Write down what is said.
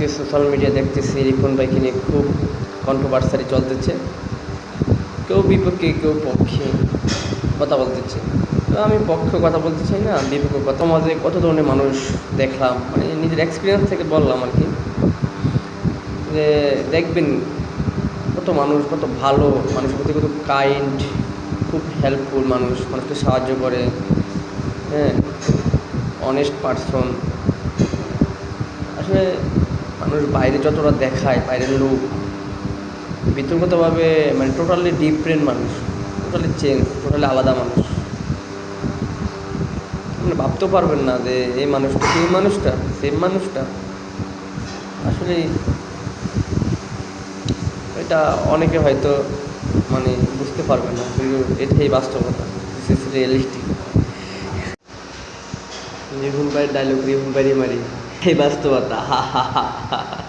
আজকে social media দেখতেছি রিপন ভাইকে নিয়ে খুব কন্ট্রোভার্সারি চলতেছে, কেউ বিপক্ষে কেউ পক্ষে কথা বলতেছে। তো আমি পক্ষে কথা বলতে চাই না, বিপক্ষে কথা। মাঝে কত ধরনের মানুষ দেখলাম, মানে নিজের এক্সপিরিয়েন্স থেকে বললাম আর কি, যে দেখবেন কত মানুষ কত ভালো, মানুষের প্রতি কত কাইন্ড, খুব হেল্পফুল মানুষ, মানুষকে সাহায্য করে, হ্যাঁ, অনেস্ট পারসন। আসলে মানুষ বাইরে যতটা দেখায়, বাইরের লোক ভিতরগতভাবে মানে টোটালি ডিফারেন্ট মানুষ, টোটালি চেঞ্জ, টোটালি আলাদা মানুষ। মানে ভাবতেও পারবেন না যে এই মানুষটা সেই মানুষটা, সেম মানুষটা। আসলে এটা অনেকে হয়তো মানে বুঝতে পারবে না, কিন্তু এটাই বাস্তবতা, দিস ইজ রিয়েলিস্টিক। রিহুন ভাইয়ের ডায়লগ, রিহুন ভাইয়েরই মারি, এই বাস্তবতা। হা হা হা হা।